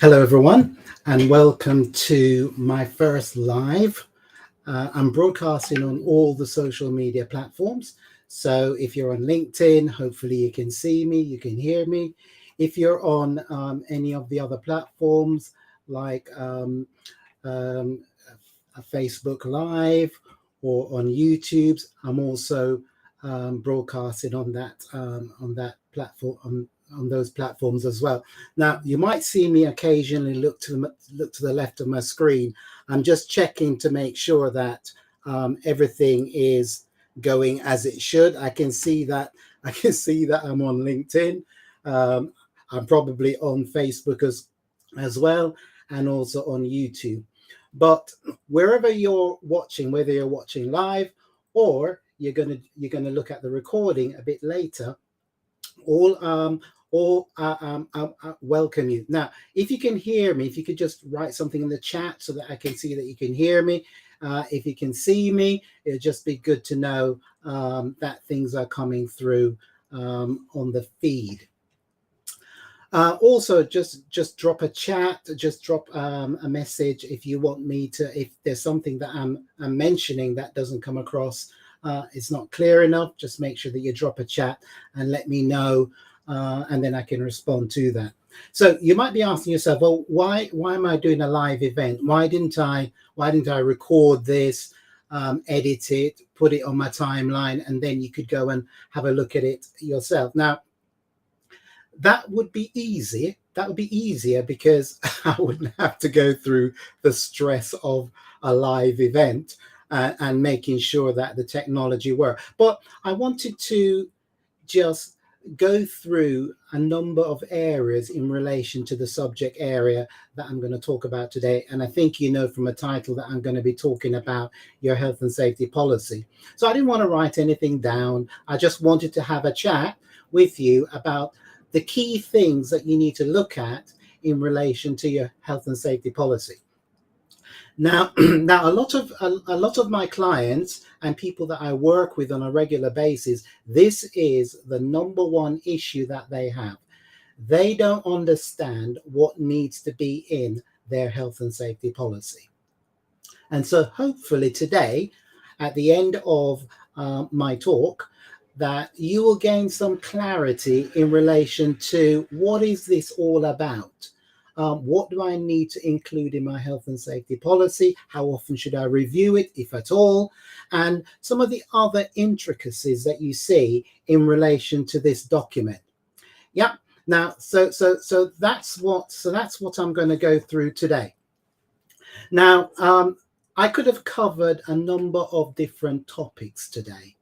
Hello, everyone, and welcome to my first live. I'm broadcasting on all the social media platforms. So if you're on LinkedIn, hopefully you can see me, you can hear me. If you're on any of the other platforms like um, a Facebook Live or on YouTube, I'm also broadcasting on that platform on those platforms as well. Now, you might see me occasionally look to the left of my screen. I'm just checking to make sure that everything is going as it should. I can see that I'm on LinkedIn. Um, I'm probably on Facebook as well, and also on YouTube. But wherever you're watching, whether you're watching live or you're gonna look at the recording a bit later, all welcome you. Now, if you can hear me, if you could just write something in the chat so that I can see that you can hear me. If you can see me, it'll just be good to know that things are coming through on the feed. Also, just drop a chat, just drop a message if you want me to. If there's something that I'm mentioning that doesn't come across, it's not clear enough, just make sure that you drop a chat and let me know, and then I can respond to that. So you might be asking yourself, well, why am I doing a live event? Why didn't I record this, edit it, put it on my timeline, and then you could go and have a look at it yourself? Now, that would be easy. That would be easier because I wouldn't have to go through the stress of a live event and making sure that the technology worked. But I wanted to just go through a number of areas in relation to the subject area that I'm going to talk about today. And I think you know from a title that I'm going to be talking about your health and safety policy. So I didn't want to write anything down. I just wanted to have a chat with you about the key things that you need to look at in relation to your health and safety policy. Now, now a lot of my clients and people that I work with on a regular basis, this is the number one issue that they have. They don't understand what needs to be in their health and safety policy. And so hopefully today, at the end of my talk, that you will gain some clarity in relation to what is this all about? What do I need to include in my health and safety policy? How often should I review it, if at all? And some of the other intricacies that you see in relation to this document. Yeah. Now, so that's what I'm going to go through today. Now, I could have covered a number of different topics today.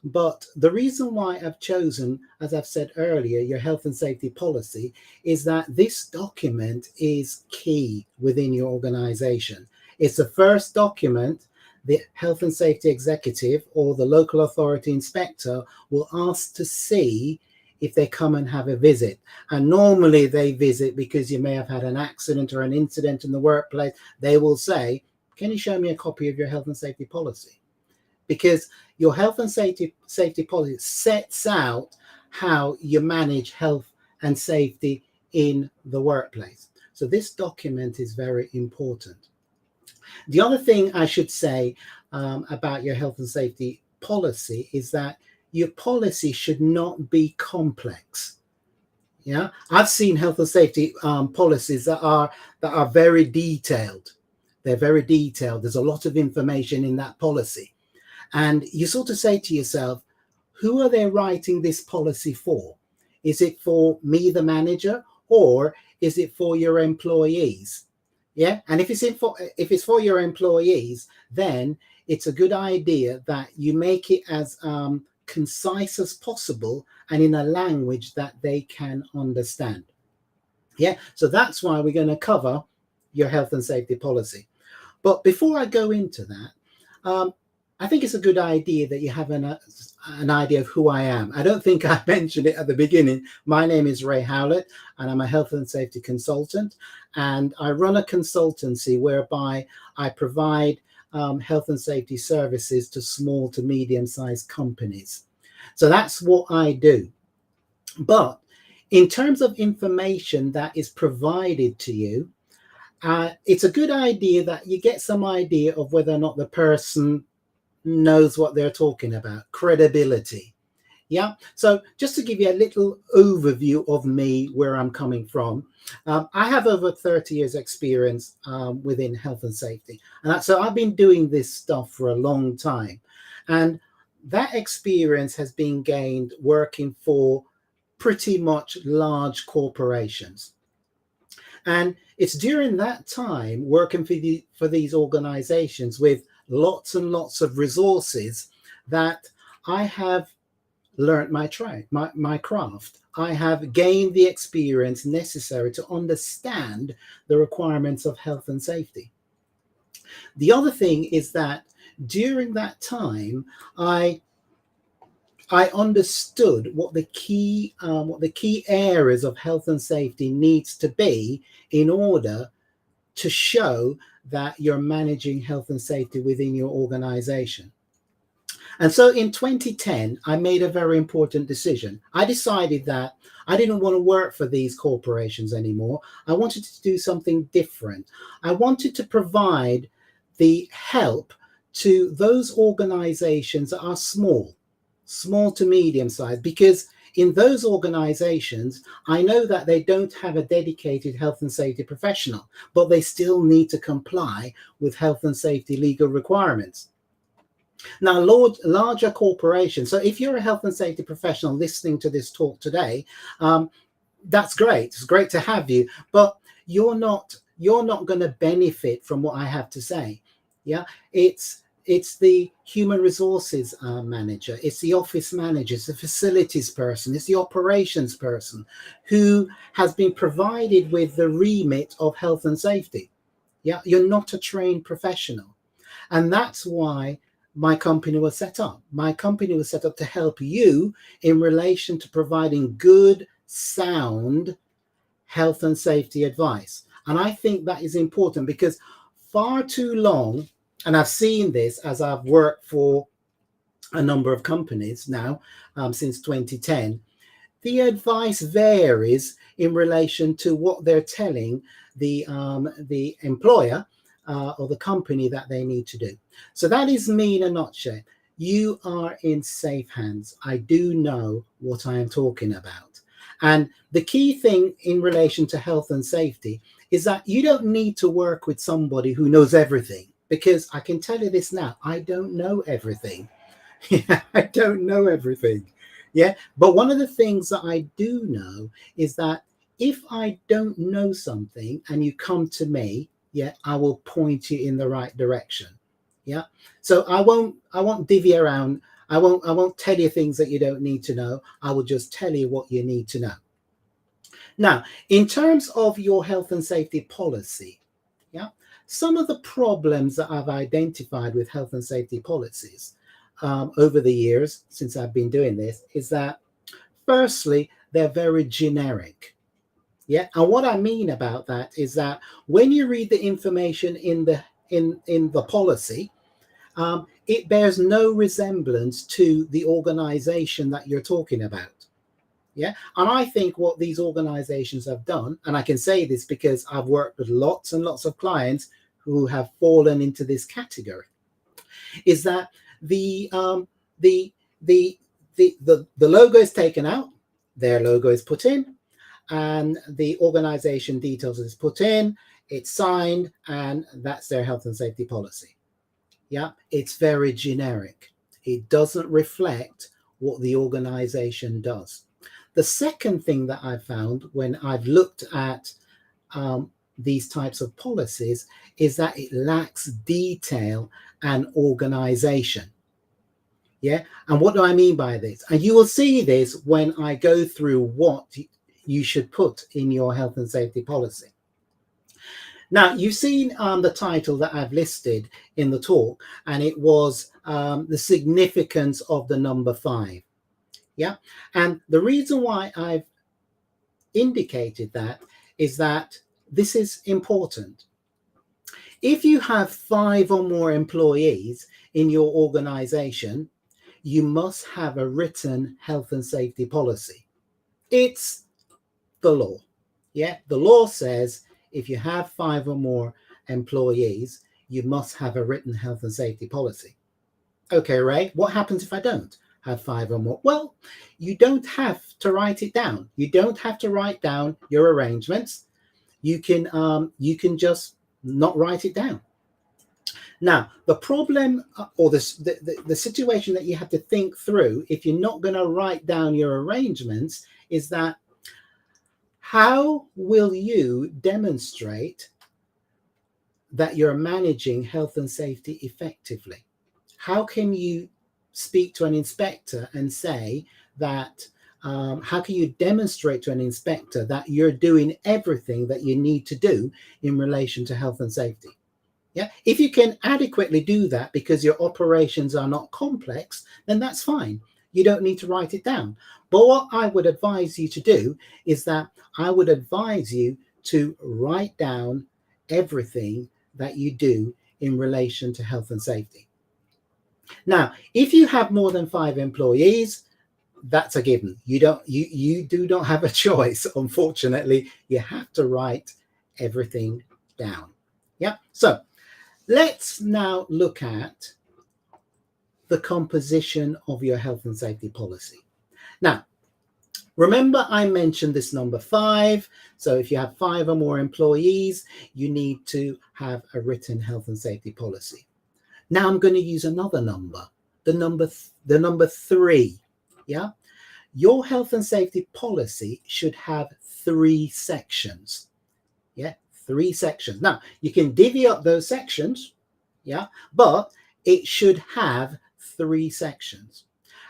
But the reason why I've chosen, as I've said earlier, your health and safety policy is that this document is key within your organization. It's the first document the health and safety executive or the local authority inspector will ask to see if they come and have a visit. And normally they visit because you may have had an accident or an incident in the workplace. They will say, can you show me a copy of your health and safety policy? Because your health and safety policy sets out how you manage health and safety in the workplace. So this document is very important. The other thing I should say about your health and safety policy is that your policy should not be complex. Yeah, I've seen health and safety policies that are very detailed. They're very detailed. There's a lot of information in that policy. And you sort of say to yourself, who are they writing this policy for? Is it for me, the manager, or is it for your employees? Yeah. And if it's for your employees, then it's a good idea that you make it as concise as possible and in a language that they can understand. Yeah. So that's why we're going to cover your health and safety policy. But before I go into that, I think it's a good idea that you have an idea of who I am. I don't think I mentioned it at the beginning. My name is Ray Howlett, and I'm a health and safety consultant. And I run a consultancy whereby I provide health and safety services to small to medium-sized companies. So that's what I do. But In terms of information that is provided to you, it's a good idea that you get some idea of whether or not the person knows what they're talking about, credibility. Yeah. So just to give you a little overview of me, where I'm coming from, I have over 30 years experience within health and safety. And so I've been doing this stuff for a long time. And that experience has been gained working for pretty much large corporations. And it's during that time working for these organizations with lots and lots of resources that I have learned my trade, my craft. I have gained the experience necessary to understand the requirements of health and safety. The other thing is that during that time, I understood what the key areas of health and safety needs to be in order to show that you're managing health and safety within your organization. And so in 2010, I made a very important decision. I decided that I didn't want to work for these corporations anymore. I wanted to do something different. I wanted to provide the help to those organizations that are small to medium size, because in those organizations, I know that they don't have a dedicated health and safety professional, but they still need to comply with health and safety legal requirements. Now, larger corporations, so if you're a health and safety professional listening to this talk today, that's great. It's great to have you, but you're not going to benefit from what I have to say. Yeah, it's the human resources manager, it's the office manager, it's the facilities person, it's the operations person who has been provided with the remit of health and safety. Yeah, you're not a trained professional. And that's why my company was set up. My company was set up to help you in relation to providing good, sound health and safety advice. And I think that is important because far too long, and I've seen this as I've worked for a number of companies now since 2010, the advice varies in relation to what they're telling the employer or the company that they need to do. So that is me in a nutshell. You are in safe hands. I do know what I am talking about. And the key thing in relation to health and safety is that you don't need to work with somebody who knows everything, because I can tell you this now, I don't know everything. I don't know everything. Yeah. But one of the things that I do know is that if I don't know something and you come to me, yeah, I will point you in the right direction. Yeah. So I won't divvy around. I won't tell you things that you don't need to know. I will just tell you what you need to know. Now, in terms of your health and safety policy, yeah, some of the problems that I've identified with health and safety policies over the years since I've been doing this is that, firstly, they're very generic. Yeah, and what I mean about that is that when you read the information in the policy, it bears no resemblance to the organization that you're talking about. Yeah, and I think what these organizations have done, and I can say this because I've worked with lots and lots of clients who have fallen into this category, is that the logo is taken out, their logo is put in, and the organization details is put in, it's signed, and that's their health and safety policy. Yeah, it's very generic. It doesn't reflect what the organization does. The second thing that I've found when I've looked at these types of policies is that it lacks detail and organization. Yeah, and what do I mean by this? And you will see this when I go through what you should put in your health and safety policy. Now, you've seen the title that I've listed in the talk, and it was the significance of the number 5. Yeah, and the reason why I've indicated that is that this is important. If you have 5 or more employees in your organization, you must have a written health and safety policy. It's the law. Yeah, the law says if you have 5 or more employees, you must have a written health and safety policy. Okay, Ray, what happens if I don't have 5 or more? Well, you don't have to write it down. You don't have to write down your arrangements. You can just not write it down. Now, the problem or the situation that you have to think through if you're not going to write down your arrangements is that how will you demonstrate that you're managing health and safety effectively? How can you speak to an inspector and say that, how can you demonstrate to an inspector that you're doing everything that you need to do in relation to health and safety? Yeah, if you can adequately do that because your operations are not complex, then that's fine. You don't need to write it down. But what I would advise you to do is that I would advise you to write down everything that you do in relation to health and safety. Now, if you have more than 5 employees, that's a given. You do not have a choice. Unfortunately, you have to write everything down. Yeah. So let's now look at the composition of your health and safety policy. Now, remember I mentioned this number 5. So if you have 5 or more employees, you need to have a written health and safety policy. Now I'm going to use another number, the number 3. Yeah, your health and safety policy should have 3 sections. Yeah, 3 sections. Now you can divvy up those sections. Yeah, but it should have 3 sections.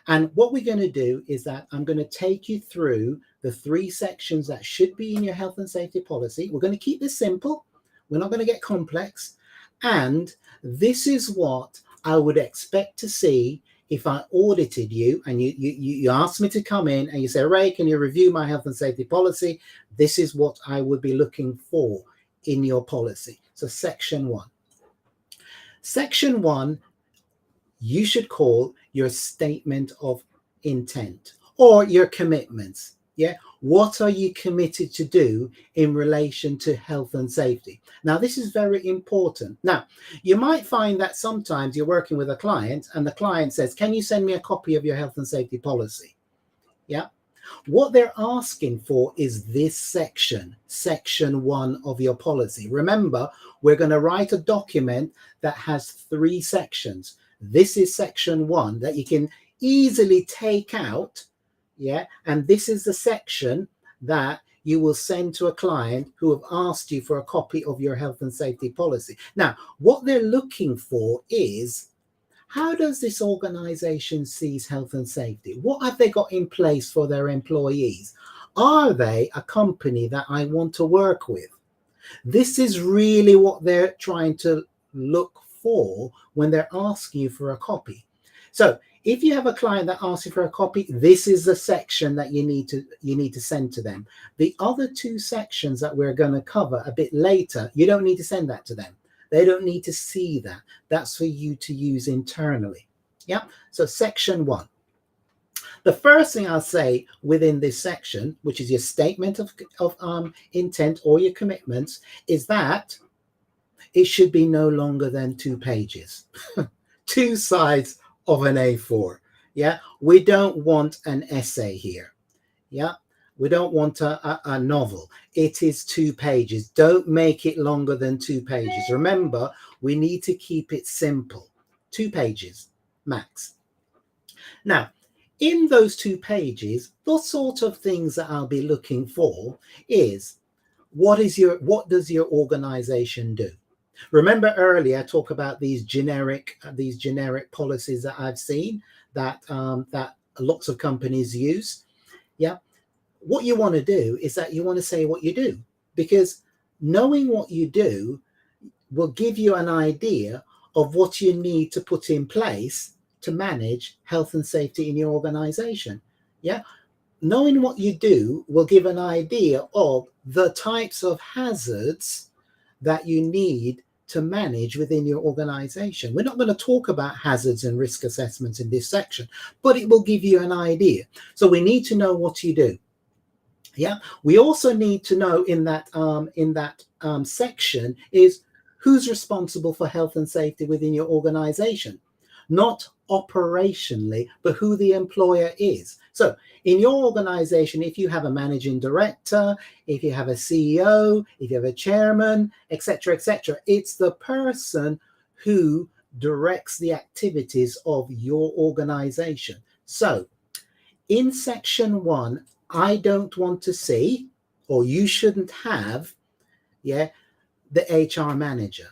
And what we're going to do is that I'm going to take you through the 3 sections that should be in your health and safety policy. We're going to keep this simple. We're not going to get complex. And this is what I would expect to see if I audited you and you asked me to come in and you say, Ray, can you review my health and safety policy? This is what I would be looking for in your policy. So section 1. Section 1, you should call your statement of intent or your commitments. Yeah. What are you committed to do in relation to health and safety? Now, this is very important. Now, you might find that sometimes you're working with a client and the client says, can you send me a copy of your health and safety policy? Yeah. What they're asking for is this section 1 of your policy. Remember, we're going to write a document that has 3 sections. This is section 1 that you can easily take out. Yeah, and this is the section that you will send to a client who have asked you for a copy of your health and safety policy. Now, what they're looking for is, how does this organization see health and safety? What have they got in place for their employees? Are they a company that I want to work with? This is really what they're trying to look for when they're asking you for a copy. So if you have a client that asks you for a copy, this is the section that you need to send to them. The other 2 sections that we're going to cover a bit later, you don't need to send that to them. They don't need to see that. That's for you to use internally. Yeah. So section 1. The first thing I'll say within this section, which is your statement of intent or your commitments, is that it should be no longer than 2 pages, 2 sides of an A4. Yeah, we don't want an essay here. Yeah, we don't want a novel. It is 2 pages. Don't make it longer than 2 pages. Remember, we need to keep it simple. 2 pages max. Now, in those 2 pages, the sort of things that I'll be looking for is, what does your organization do? Remember earlier I talked about these generic policies that I've seen that lots of companies use. Yeah, what you want to do is that you want to say what you do, because knowing what you do will give you an idea of what you need to put in place to manage health and safety in your organization. Yeah, knowing what you do will give an idea of the types of hazards that you need to manage within your organization. We're not going to talk about hazards and risk assessments in this section, but it will give you an idea. So we need to know what you do. Yeah, we also need to know in that section is who's responsible for health and safety within your organization, not operationally, but who the employer is. So in your organization, if you have a managing director, if you have a CEO, if you have a chairman, etc., it's the person who directs the activities of your organization. So in section 1, I don't want to see, or you shouldn't have, yeah, the HR manager,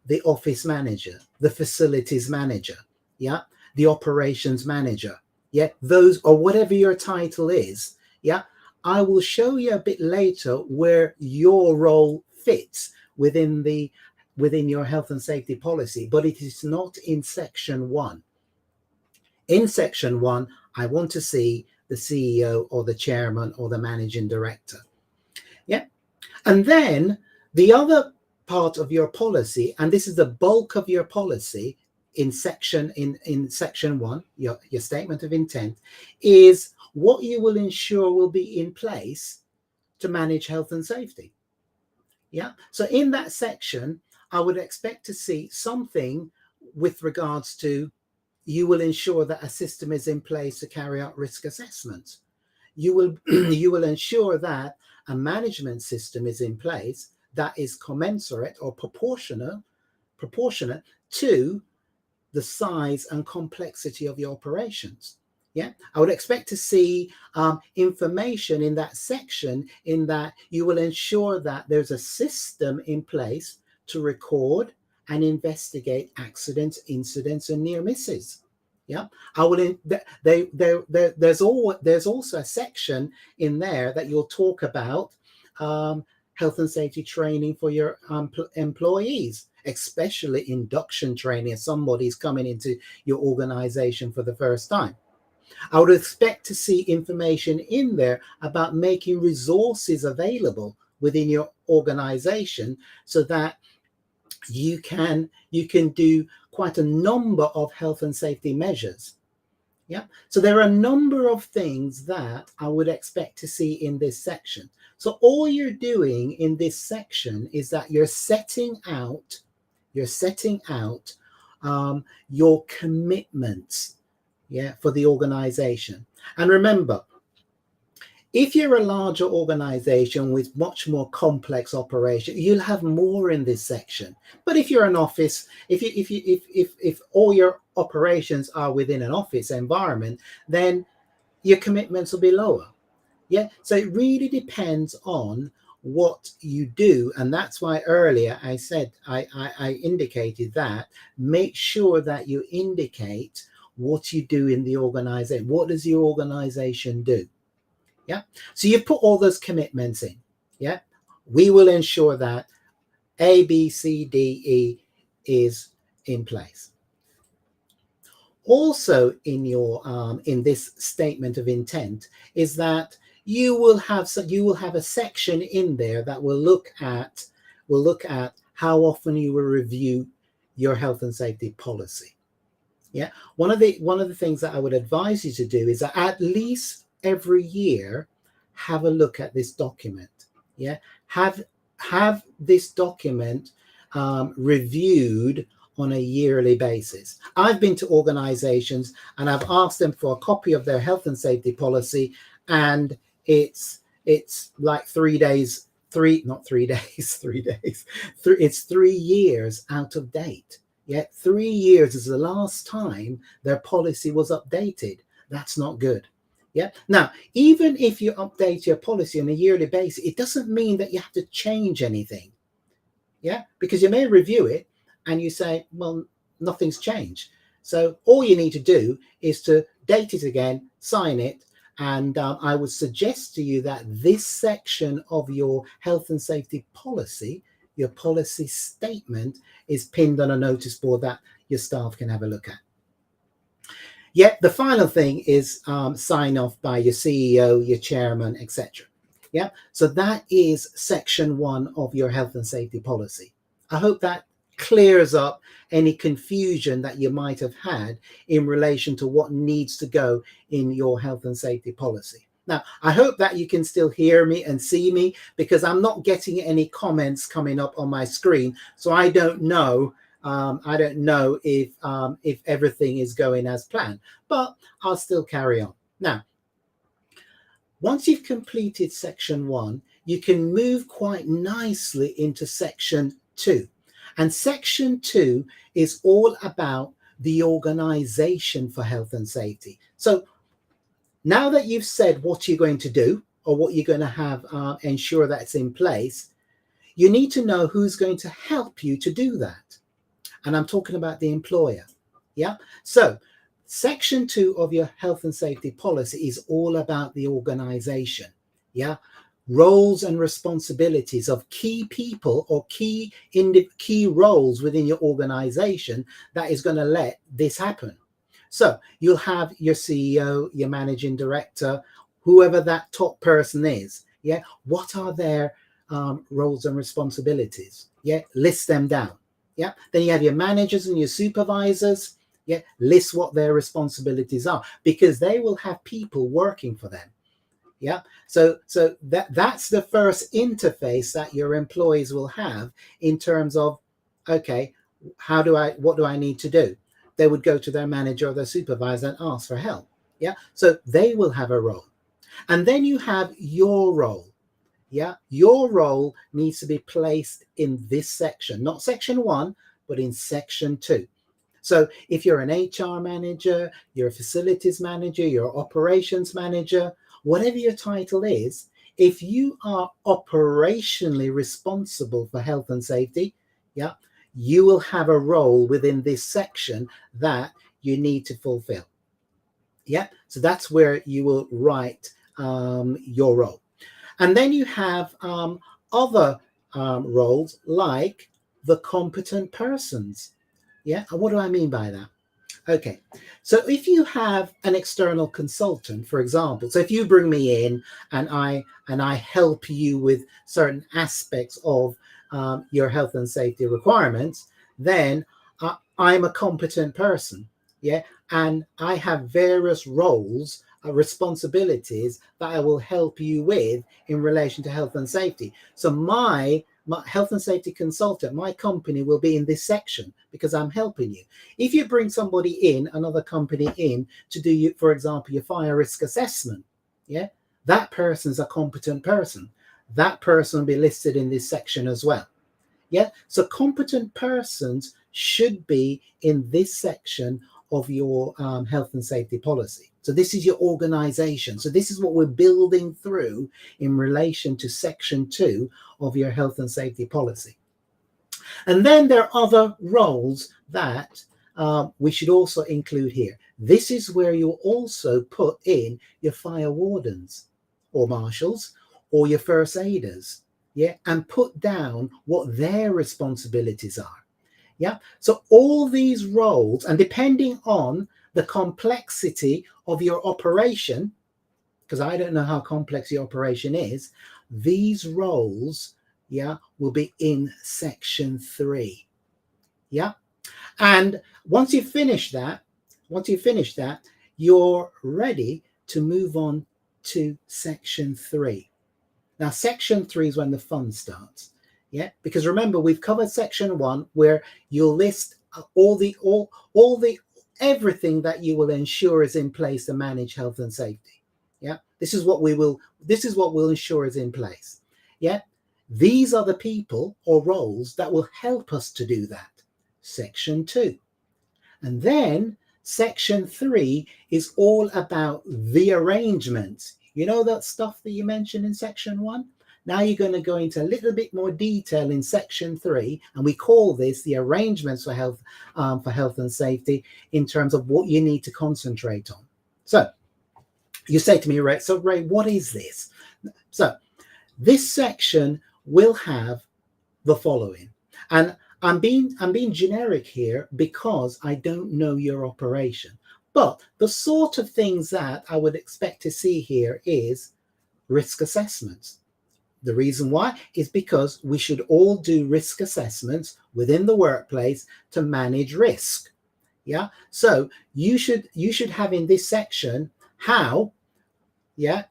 the office manager, the facilities manager, yeah, the operations manager, yeah, those, or whatever your title is, yeah. I will show you a bit later where your role fits within your health and safety policy, but it is not in section 1. In section 1, I want to see the CEO or the chairman or the managing director. Yeah. And then the other part of your policy, and this is the bulk of your policy in section 1, your statement of intent, is what you will ensure will be in place to manage health and safety. Yeah. So in that section, I would expect to see something with regards to you will ensure that a system is in place to carry out risk assessments. You will you will ensure that a management system is in place that is commensurate or proportionate to the size and complexity of your operations. Yeah, I would expect to see information in that section, in that you will ensure that there's a system in place to record and investigate accidents, incidents, and near misses. Yeah, I will. There's also a section in there that you'll talk about health and safety training for your employees, especially induction training if somebody's coming into your organization for the first time. I would expect to see information in there about making resources available within your organization so that you can do quite a number of health and safety measures. Yeah. So there are a number of things that I would expect to see in this section. So all you're doing in this section is that you're setting out your commitments, yeah, for the organization. And remember, if you're a larger organization with much more complex operation, you'll have more in this section. But if you're an office, if all your operations are within an office environment, then your commitments will be lower. Yeah. So it really depends on what you do. And that's why earlier I said, I indicated that make sure that you indicate what you do in the organization. What does your organization do? Yeah. So you've put all those commitments in. Yeah. We will ensure that A, B, C, D, E is in place. Also in your in this statement of intent is that you will have a section in there that will look at how often you will review your health and safety policy. Yeah. One of the things that I would advise you to do is that at least every year have a look at this document. Yeah. Have this document reviewed on a yearly basis. I've been to organizations and I've asked them for a copy of their health and safety policy, and it's like 3 days, it's 3 years out of date. Yeah, 3 years is the last time their policy was updated. That's not good. Yeah. Now, even if you update your policy on a yearly basis, it doesn't mean that you have to change anything. Yeah, because you may review it and you say, well, nothing's changed. So all you need to do is to date it again, sign it. And I would suggest to you that this section of your health and safety policy, your policy statement, is pinned on a notice board that your staff can have a look at. Yet the final thing is sign off by your CEO, your chairman, etc. Yeah, so that is section 1 of your health and safety policy. I hope that clears up any confusion that you might have had in relation to what needs to go in your health and safety policy. Now, I hope that you can still hear me and see me, because I'm not getting any comments coming up on my screen. So I don't know. I don't know if everything is going as planned, but I'll still carry on. Now, once you've completed section 1, you can move quite nicely into section 2. And section 2 is all about the organization for health and safety. So now that you've said what you're going to do, or what you're going to have ensure that's in place, you need to know who's going to help you to do that. And I'm talking about the employer. Yeah. So section 2 of your health and safety policy is all about the organization. Yeah. Roles and responsibilities of key people, or key roles within your organization that is going to let this happen. So you'll have your CEO, your managing director, whoever that top person is. Yeah. What are their roles and responsibilities? Yeah. List them down. Yeah. Then you have your managers and your supervisors. Yeah. List what their responsibilities are, because they will have people working for them. Yeah. So that's the first interface that your employees will have in terms of, okay, what do I need to do? They would go to their manager or their supervisor and ask for help. Yeah. So they will have a role. And then you have your role. Yeah. Your role needs to be placed in this section, not section 1, but in section 2. So if you're an HR manager, you're a facilities manager, you're an operations manager, whatever your title is, if you are operationally responsible for health and safety, yeah, you will have a role within this section that you need to fulfill. Yeah, so that's where you will write your role. And then you have other roles like the competent persons. Yeah, and what do I mean by that? Okay, so if you have an external consultant, for example, so if you bring me in and I help you with certain aspects of your health and safety requirements, then I'm a competent person. Yeah, and I have various roles, responsibilities that I will help you with in relation to health and safety. So my health and safety consultant, my company will be in this section because I'm helping you. If you bring somebody in, another company in to do you, for example, your fire risk assessment, yeah, that person's a competent person. That person will be listed in this section as well. Yeah, so competent persons should be in this section of your health and safety policy. So this is your organization. So this is what we're building through in relation to section 2 of your health and safety policy. And then there are other roles that we should also include here. This is where you also put in your fire wardens or marshals or your first aiders, yeah, and put down what their responsibilities are. Yeah, so all these roles, and depending on the complexity of your operation, because I don't know how complex your operation is, these roles, yeah, will be in section 3. Yeah, and once you finish that, you're ready to move on to section 3. Now, section 3 is when the fun starts. Yeah, because remember, we've covered section 1 where you'll list all the everything that you will ensure is in place to manage health and safety. Yeah, this is what we'll ensure is in place. Yeah, these are the people or roles that will help us to do that. Section 2. And then section 3 is all about the arrangements. You know that stuff that you mentioned in section 1? Now you're going to go into a little bit more detail in section 3, and we call this the arrangements for health and safety in terms of what you need to concentrate on. So you say to me, Ray, so Ray, what is this? So this section will have the following, and I'm being generic here because I don't know your operation, but the sort of things that I would expect to see here is risk assessments. The reason why is because we should all do risk assessments within the workplace to manage risk. Yeah. So you should have in this section how, yeah,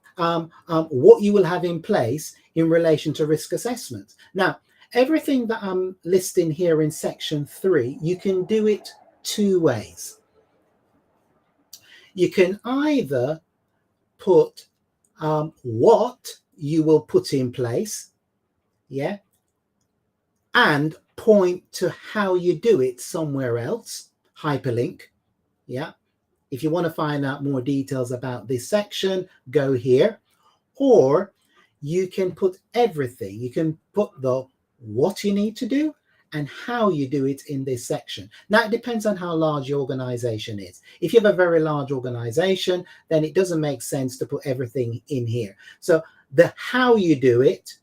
what you will have in place in relation to risk assessments. Now, everything that I'm listing here in section 3, you can do it two ways. You can either put what you will put in place, yeah, and point to how you do it somewhere else, hyperlink, yeah. If you want to find out more details about this section, go here. Or you can put everything. You can put the what you need to do and how you do it in this section. Now, it depends on how large your organization is. If you have a very large organization, then it doesn't make sense to put everything in here. So the how you do it,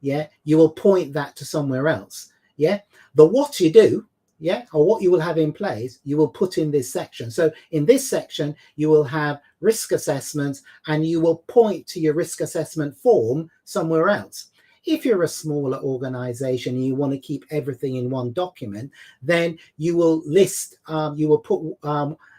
yeah, you will point that to somewhere else. Yeah, the what you do, yeah, or what you will have in place, you will put in this section. So in this section, you will have risk assessments and you will point to your risk assessment form somewhere else. If you're a smaller organization and you want to keep everything in one document, then you will list, you will put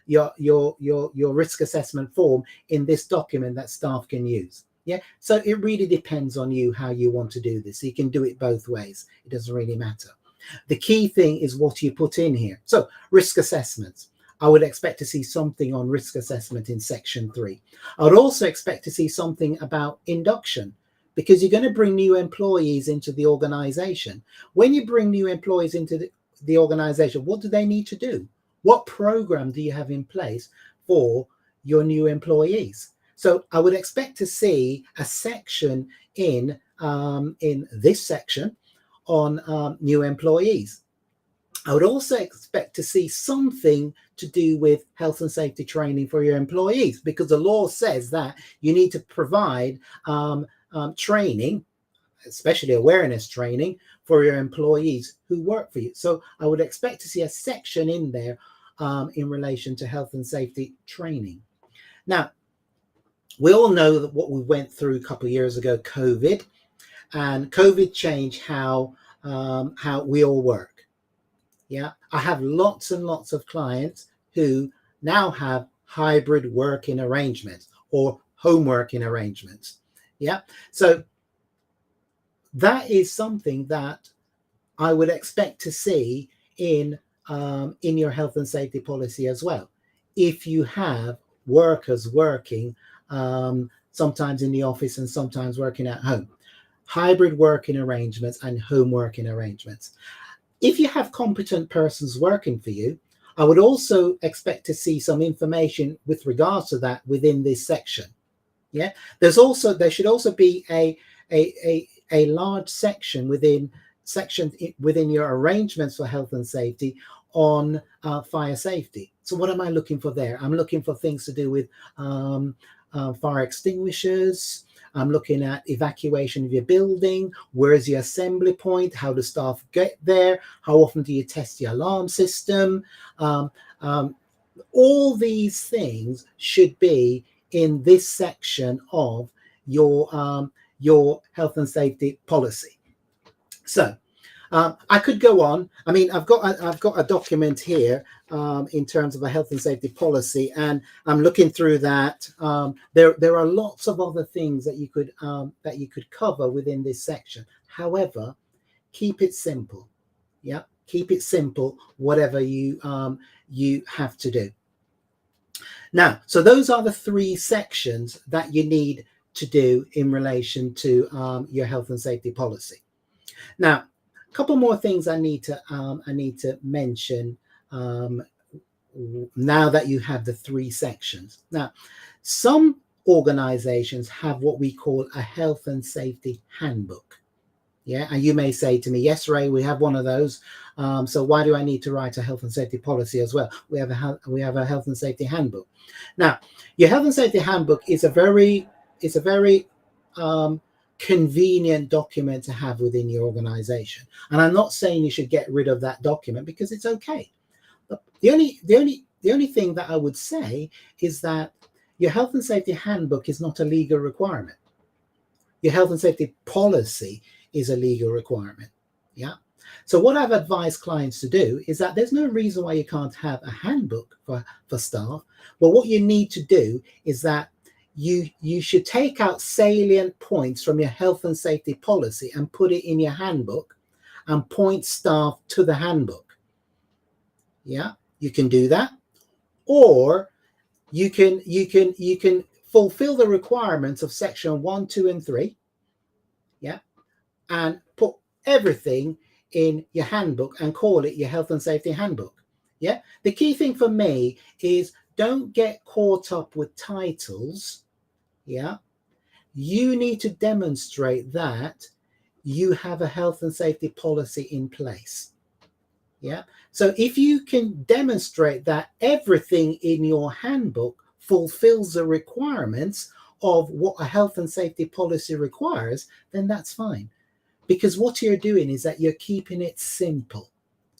your risk assessment form in this document that staff can use. Yeah, so it really depends on you how you want to do this. You can do it both ways. It doesn't really matter. The key thing is what you put in here. So risk assessments. I would expect to see something on risk assessment in section 3. I would also expect to see something about induction, because you're going to bring new employees into the organization. When you bring new employees into the organization, what do they need to do? What program do you have in place for your new employees? So I would expect to see a section in this section on new employees. I would also expect to see something to do with health and safety training for your employees, because the law says that you need to provide training, especially awareness training, for your employees who work for you. So I would expect to see a section in there in relation to health and safety training. Now, we all know that what we went through a couple of years ago, COVID, and COVID changed how we all work. Yeah, I have lots and lots of clients who now have hybrid working arrangements or home working arrangements. Yeah, so that is something that I would expect to see in your health and safety policy as well. If you have workers working sometimes in the office and sometimes working at home, hybrid working arrangements and home working arrangements. If you have competent persons working for you, I would also expect to see some information with regards to that within this section. Yeah, there should also be a large section within your arrangements for health and safety on fire safety. So what am I looking for there? I'm looking for things to do with fire extinguishers. I'm looking at evacuation of your building. Where is your assembly point? How do staff get there? How often do you test your alarm system? All these things should be in this section of your health and safety policy. So I could go on. I mean, I've got a document here in terms of a health and safety policy, and I'm looking through that. There are lots of other things that you could cover within this section. However, keep it simple. Yeah, keep it simple. Whatever you have to do. Now, so those are the 3 sections that you need to do in relation to your health and safety policy. Now, a couple more things I need to mention now that you have the 3 sections. Now, some organizations have what we call a health and safety handbook. Yeah, and you may say to me, yes, Ray, we have one of those. So why do I need to write a health and safety policy as well? We have a health and safety handbook. Now, your health and safety handbook is a very convenient document to have within your organization. And I'm not saying you should get rid of that document, because it's okay. But the only thing that I would say is that your health and safety handbook is not a legal requirement. Your health and safety policy is a legal requirement. Yeah. So what I've advised clients to do is that there's no reason why you can't have a handbook for staff. But what you need to do is that you should take out salient points from your health and safety policy and put it in your handbook and point staff to the handbook. Yeah, you can do that. Or you can fulfill the requirements of section 1, 2, and 3. Yeah, and put everything in your handbook and call it your health and safety handbook. Yeah, the key thing for me is don't get caught up with titles. Yeah, you need to demonstrate that you have a health and safety policy in place. Yeah, so if you can demonstrate that everything in your handbook fulfills the requirements of what a health and safety policy requires, then that's fine. Because what you're doing is that you're keeping it simple.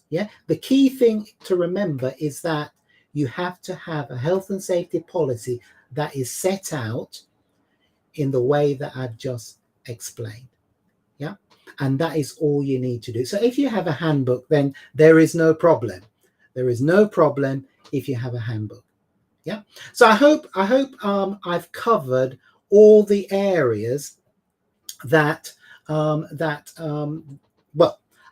Yeah, the key thing to remember is that you have to have a health and safety policy that is set out in the way that I've just explained. Yeah, and that is all you need to do. So if you have a handbook, then there is no problem. There is no problem if you have a handbook. Yeah, so I hope I've covered all the areas that well,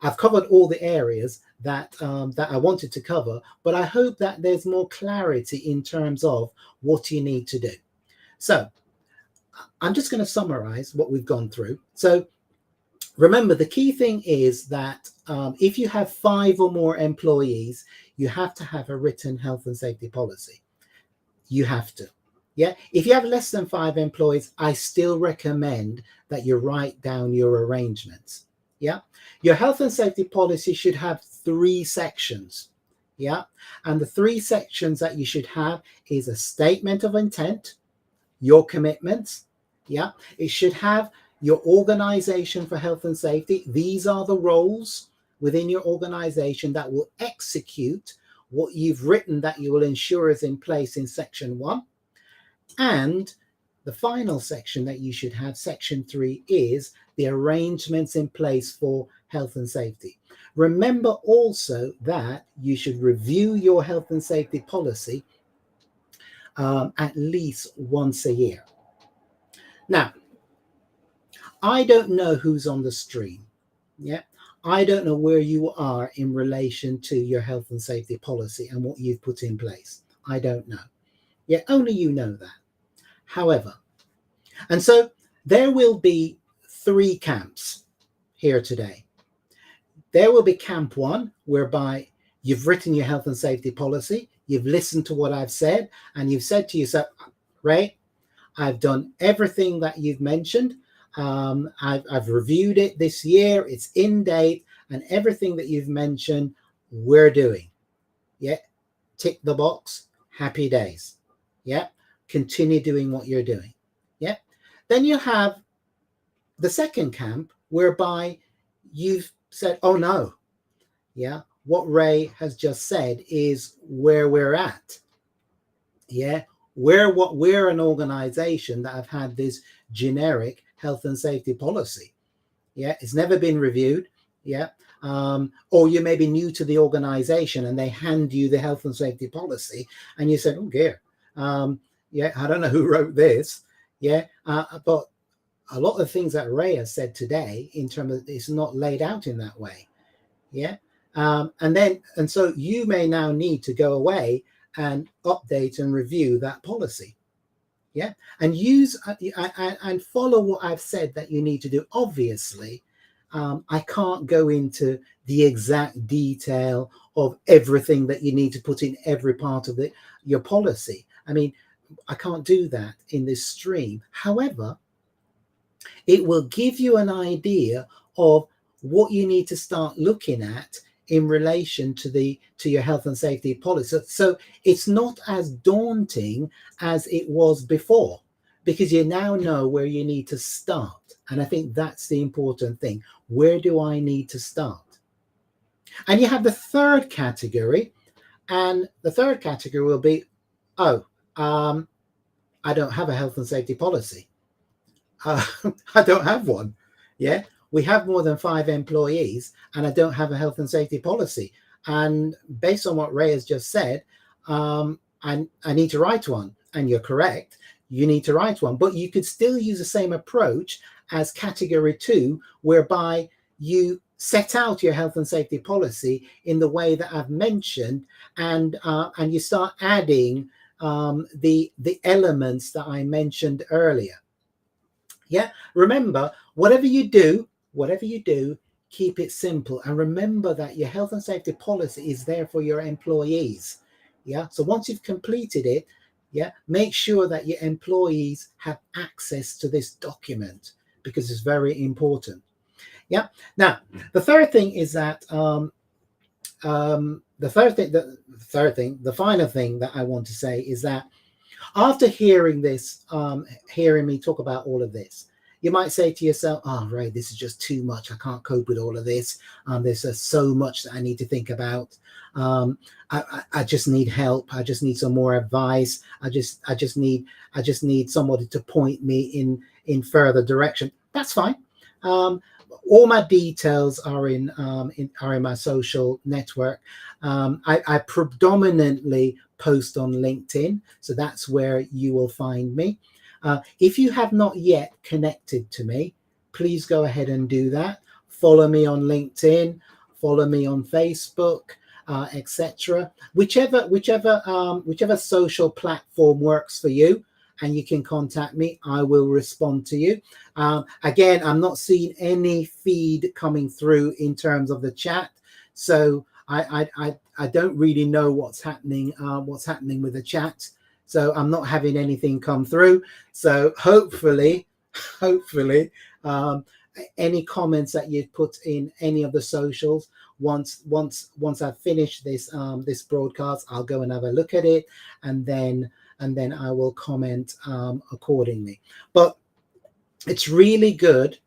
I've covered all the areas that that I wanted to cover, but I hope that there's more clarity in terms of what you need to do. So I'm just going to summarize what we've gone through. So remember, the key thing is that if you have 5 or more employees, you have to have a written health and safety policy. You have to. Yeah. If you have less than 5 employees, I still recommend that you write down your arrangements. Yeah. Your health and safety policy should have 3 sections. Yeah. And the 3 sections that you should have is a statement of intent, your commitments. Yeah. It should have your organization for health and safety. These are the roles within your organization that will execute what you've written that you will ensure is in place in section 1. And the final section that you should have, section 3, is the arrangements in place for health and safety. Remember also that you should review your health and safety policy at least once a year. Now, I don't know who's on the stream. Yeah. I don't know where you are in relation to your health and safety policy and what you've put in place. I don't know. Yeah, only you know that. However, and so there will be 3 camps here today. There will be camp 1, whereby you've written your health and safety policy, you've listened to what I've said, and you've said to yourself, Ray, I've done everything that you've mentioned. I've reviewed it this year. It's in date, and everything that you've mentioned, we're doing. Yeah, tick the box. Happy days. Yeah, continue doing what you're doing. Yeah. Then you have the second camp, whereby you've said, oh no. Yeah, what Ray has just said is where we're at. Yeah, we're an organization that have had this generic health and safety policy. Yeah, it's never been reviewed. Yeah, or you may be new to the organization and they hand you the health and safety policy and you said, oh dear, yeah, I don't know who wrote this. Yeah, but a lot of things that Ray has said today in terms of it's not laid out in that way. Yeah, and so you may now need to go away and update and review that policy. Yeah, and use and follow what I've said that you need to do. Obviously, I can't go into the exact detail of everything that you need to put in every part of your policy. I mean, I can't do that in this stream. However, it will give you an idea of what you need to start looking at in relation to your health and safety policy. So it's not as daunting as it was before, because you now know where you need to start. And I think that's the important thing. Where do I need to start? And you have the third category, and the third category will be, I don't have a health and safety policy. I don't have one. Yeah. We have more than 5 employees and I don't have a health and safety policy. And based on what Ray has just said, I need to write one. And you're correct. you need to write one. But you could still use the same approach as category 2, whereby you set out your health and safety policy in the way that I've mentioned, and you start adding the elements that I mentioned earlier. Yeah, remember, whatever you do, keep it simple, and remember that your health and safety policy is there for your employees. Yeah, so once you've completed it, yeah, make sure that your employees have access to this document, because it's very important. Yeah. Now, the third thing is that the final thing that I want to say is that after hearing this, hearing me talk about all of this, you might say to yourself, "Oh, Ray, this is just too much. I can't cope with all of this. There's so much that I need to think about. I just need help. I just need some more advice. I just need somebody to point me in further direction." That's fine. All my details are in my social network. I predominantly post on LinkedIn, so that's where you will find me. If you have not yet connected to me, please go ahead and do that. Follow me on LinkedIn, follow me on Facebook, etc. Whichever social platform works for you, and you can contact me. I will respond to you. Again, I'm not seeing any feed coming through in terms of the chat, so I don't really know what's happening with the chat. So I'm not having anything come through. So hopefully, any comments that you put in any of the socials, once I finish this this broadcast, I'll go and have a look at it, and then I will comment accordingly. But it's really good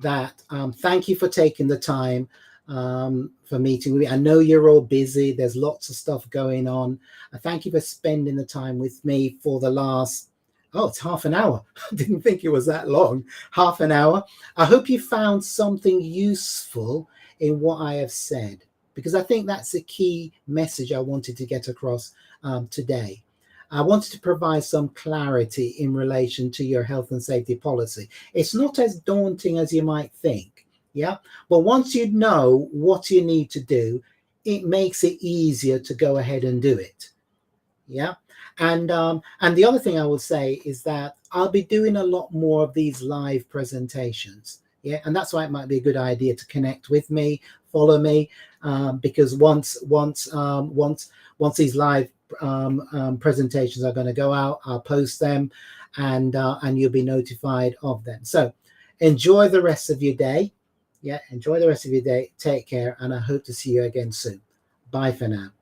that thank you for taking the time for meeting with me. I know you're all busy. There's lots of stuff going on. Thank you for spending the time with me for the last, it's half an hour. I didn't think it was that long. Half an hour. I hope you found something useful in what I have said, because I think that's the key message I wanted to get across today. I wanted to provide some clarity in relation to your health and safety policy. It's not as daunting as you might think, yeah? But once you know what you need to do, it makes it easier to go ahead and do it, yeah? And the other thing I will say is that I'll be doing a lot more of these live presentations, yeah? And that's why it might be a good idea to connect with me, follow me, because once these live presentations are going to go out, I'll post them, and you'll be notified of them. So enjoy the rest of your day. Yeah, enjoy the rest of your day. Take care, and I hope to see you again soon. Bye for now.